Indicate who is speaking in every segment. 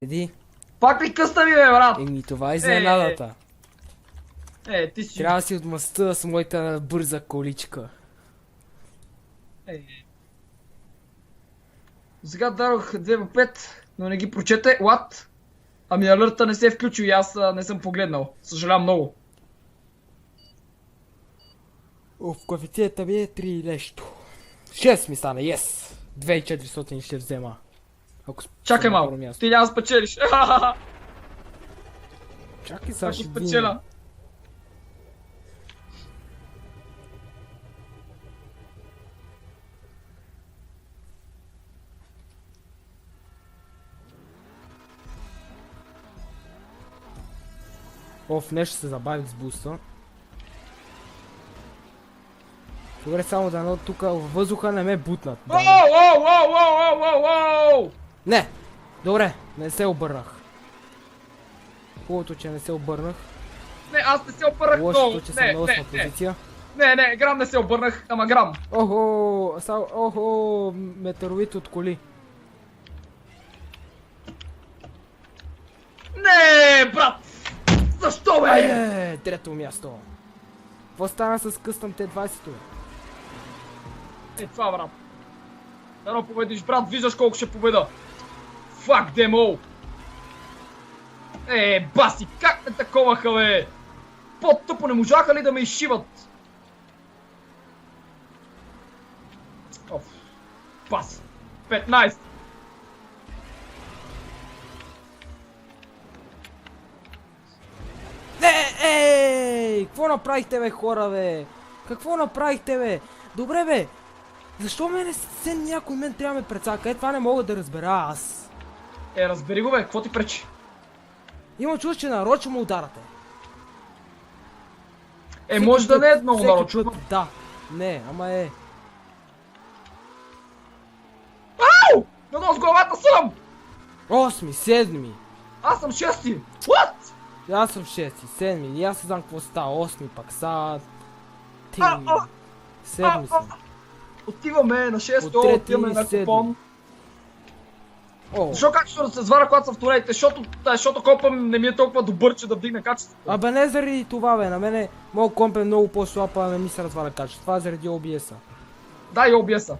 Speaker 1: Седи.
Speaker 2: Пак ли къста ми, бе, брат?
Speaker 1: Еми това е изненадата.
Speaker 2: Ти си...
Speaker 1: Трябва да си отмъста с моята бърза количка.
Speaker 2: Сега дадох 2 в 5, но не ги прочете. What? Ами алърта не се е включил и аз не съм погледнал. Съжалявам много.
Speaker 1: Коефициента ми е 3 нещо. 6 ми стана, yes! 2400 ще взема.
Speaker 2: Чакай малко, ти няма спечелиш.
Speaker 1: Чакай сега ще
Speaker 2: спечеля.
Speaker 1: Нещо се забавих с буста. Добре, само да тук във въздуха не ме бутнат. Не! Добре, не се обърнах. Хубавото, че не се обърнах.
Speaker 2: Не, аз не се обърнах много.
Speaker 1: Лошото, че съм на 8 позиция.
Speaker 2: Не, грам не се обърнах, ама грам.
Speaker 1: Охо, метеоровит от коли.
Speaker 2: Не, брат! Защо, бе?
Speaker 1: Трето място. Какво стана с къстъм Т-20-то?
Speaker 2: Това, брат. Едно победиш, брат, виждаш колко ще победа. Fuck them all. Баси, как ме таковаха, бе? По-тъпо не можаха ли да ме изшиват? Баси. 15.
Speaker 1: Какво направихте, бе, хора, бе? Какво направихте, бе? Добре, бе. Защо мене се някой мен трябва да ме прецака? Това не мога да разбера аз.
Speaker 2: Разбери го, бе, какво ти пречи?
Speaker 1: Има чувство, че нарочно му ударате.
Speaker 2: Може да не е много нарочно.
Speaker 1: Да. Не, ама е.
Speaker 2: Ау! Надолу с главата съм!
Speaker 1: 8, 7.
Speaker 2: Аз съм 6. What?
Speaker 1: Аз съм 6, 7. И аз не знам какво става. 8 пак са... 7 съм.
Speaker 2: Отиваме на 6-то, отиваме на купон. Защо как ще да се зваря, когато съм в турелите? Защото компът не ми е толкова добър, че да вдигне качеството.
Speaker 1: Абе не заради това, бе. На мене моят комп е много по-слаб, а не ми се разваля качеството. Това е заради OBS-а.
Speaker 2: Да, и OBS-а.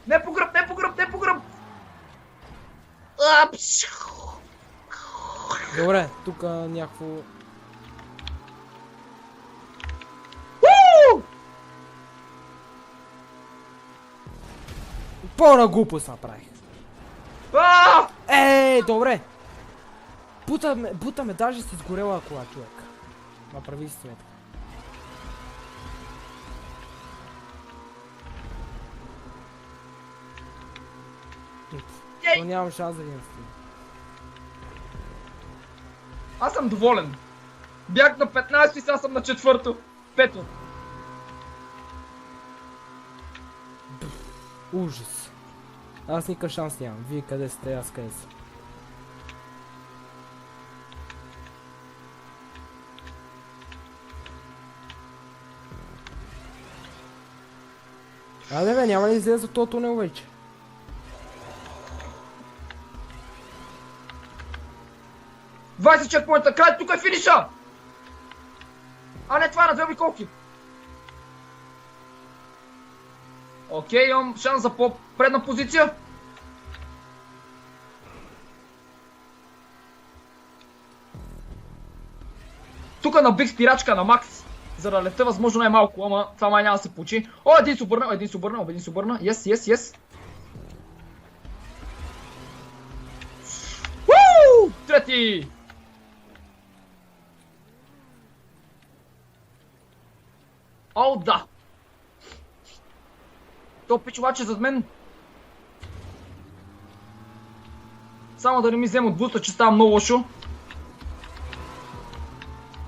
Speaker 2: Не по гръб!
Speaker 1: Добре, тук някакво... Пълна глупост направих. Добре. Бутаме даже с изгорела кола, човек. Направи си сметка. Но нямам шанс да ги настигна.
Speaker 2: Аз съм доволен. Бях на 15 и сега съм на 4-то. 5-то.
Speaker 1: Ужас. Аз никакъв шанс нямам. Вие къде сте, аз къде съм. Айде бе, няма ли излезе от този тунел вече?
Speaker 2: Двайсет чекпоинта, край, тук е финиша! А не, това е на 2 обиколки. Окей, имам шанс за по-предна позиция. Тук набих спирачка на макс, за да лета възможно най-малко, ама това май няма да се получи. Един се обърна, yes. Трети! Да! То пич обаче зад мен. Само да не ми взема от буста, че става много лошо.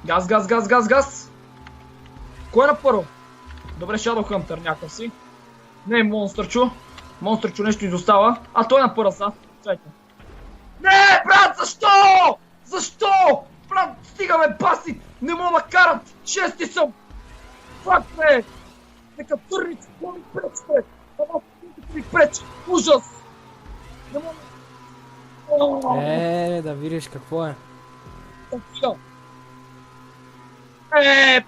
Speaker 2: Газ! Кой е на първо? Добре, Shadow Hunter някакъв си. Не е Монстърчо. Монстърчо нещо изостава. А той е на първа са. Чайте. Не, брат, защо? Брат, стигаме, баси! Не мога да карат! 6 съм! Фак, бе! Нека търница, какво ми пречи, бе? Ама, ми пречи! Ужас! Не мога.
Speaker 1: Да видиш какво е.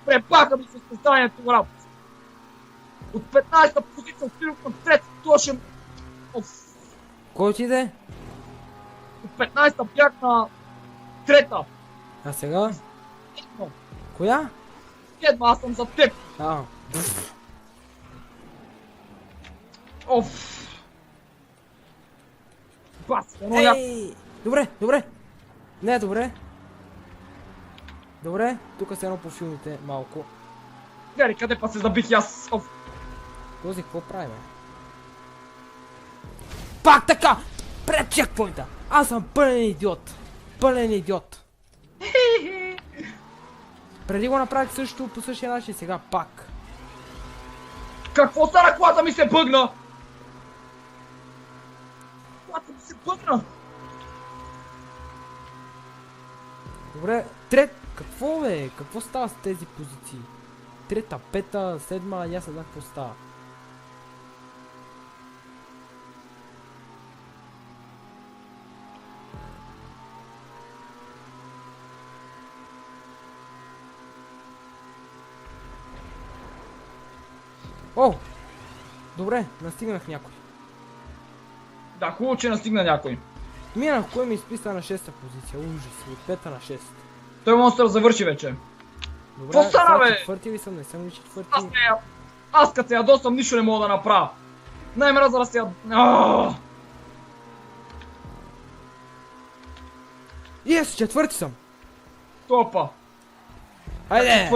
Speaker 2: Препака ми се състоянието на работа. От 15-та позиция отидох към 3-та, точно.
Speaker 1: Кой отиде?
Speaker 2: От 15-та бях на 3-та.
Speaker 1: А сега? Коя?
Speaker 2: Седма, аз съм за теб.
Speaker 1: А.
Speaker 2: Оф. Бас, едно яко.
Speaker 1: Ей! Добре, добре. Не, добре. Добре, тук се едно по филмите малко.
Speaker 2: Гледай, къде па се забих и аз. Оф.
Speaker 1: Този какво прави, бе? Пак така! Пред чекпоинта! Аз съм пълен идиот! Пълен идиот! Преди го направих също по същия начин, сега пак.
Speaker 2: Какво стана? Колата ми се бъгна! Колата ми се бъгна!
Speaker 1: Добре, какво бе? Какво става с тези позиции? Трета, пета, седма, аз не знам какво става. О! Добре, настигнах някой.
Speaker 2: Да, хубаво, че настигна някой.
Speaker 1: Минах, кой ми изписа на 6-та позиция. Ужас, от 5-та на 6.
Speaker 2: Той монстър завърши вече.
Speaker 1: Добре,
Speaker 2: Какво стана,
Speaker 1: сега
Speaker 2: бе?
Speaker 1: четвърти ли съм? Не съм ли четвърти?
Speaker 2: Аз като се ядосам, нищо не мога да направя. Най-мраза да се
Speaker 1: Ес, четвърти съм!
Speaker 2: Топа.
Speaker 1: Хайде!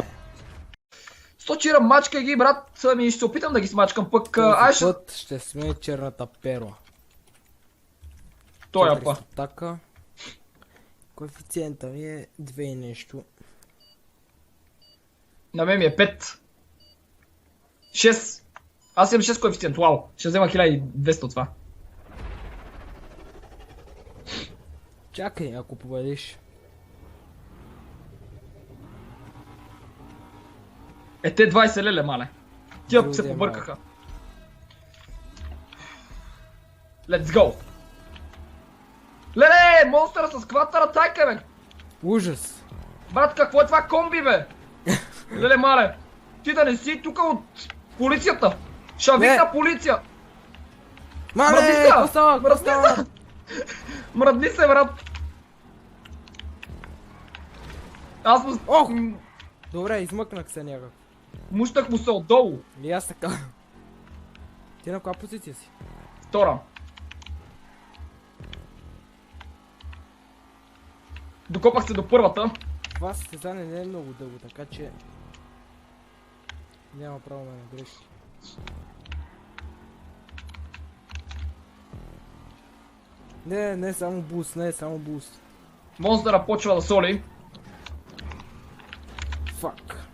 Speaker 2: Сточира, мачка ги, брат, ще се опитам да ги смачкам, пък ай ще...
Speaker 1: Път ще сме черната перла.
Speaker 2: Той
Speaker 1: 400
Speaker 2: па.
Speaker 1: така. Коефициента ми е 2 и нещо.
Speaker 2: На мен ми е 5. 6. Аз имам 6 коефициент, вау. Ще взема 1200 от това.
Speaker 1: Чакай, ако победиш.
Speaker 2: Те 20 леле, мале. Тия
Speaker 1: Други
Speaker 2: се
Speaker 1: е
Speaker 2: побъркаха. Let's go! Леле, монстъра с кватъра тайка, бе!
Speaker 1: Ужас!
Speaker 2: Брат, какво е това комби, бе? Леле, мале! Ти да не си тук от полицията! Шавикна полиция!
Speaker 1: Мале,
Speaker 2: Мръдни се!
Speaker 1: какво става? Какво
Speaker 2: Мръдни
Speaker 1: става?
Speaker 2: се! Мръдни се, брат! Аз му...
Speaker 1: Ох! Добре, измъкнах се някак.
Speaker 2: Мущах му се отдолу.
Speaker 1: И аз така. Ти на коя позиция си?
Speaker 2: Втора. Докопах се до първата.
Speaker 1: Това състезание не е много дълго, така че... Няма право да ме греши. Не е само буст, не е само буст.
Speaker 2: Монстъра почва да соли.
Speaker 1: Фак.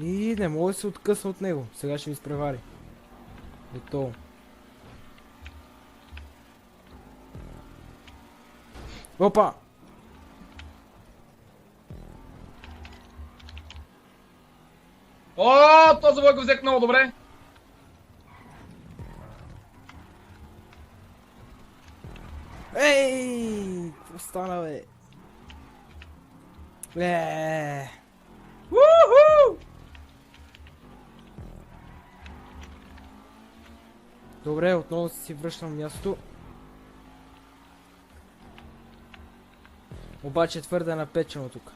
Speaker 1: И не мога да се откъсна от него. Сега ще ми изпревари. Готово. Опа!
Speaker 2: О, този бой го взех много добре.
Speaker 1: Ей! Какво стана, бе?
Speaker 2: Уху!
Speaker 1: Добре, отново си връщам място. Обаче твърде напечено тук.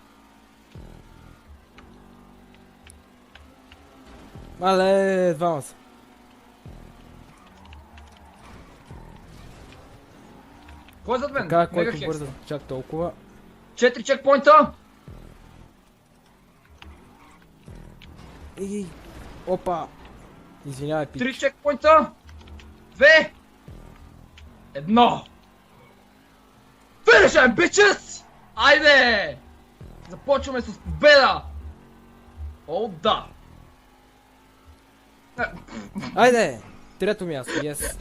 Speaker 1: Мале, двама са.
Speaker 2: Кой е зад мен?
Speaker 1: Така, който
Speaker 2: Мегахекс.
Speaker 1: бърза чак толкова.
Speaker 2: 4 чекпоинта.
Speaker 1: И... Опа! Извинявай, пич.
Speaker 2: 3 чекпоинта. 2. 1. Finish it, bitches! Айде! Започваме с победа! О, да!
Speaker 1: Айде! Трето място, yes.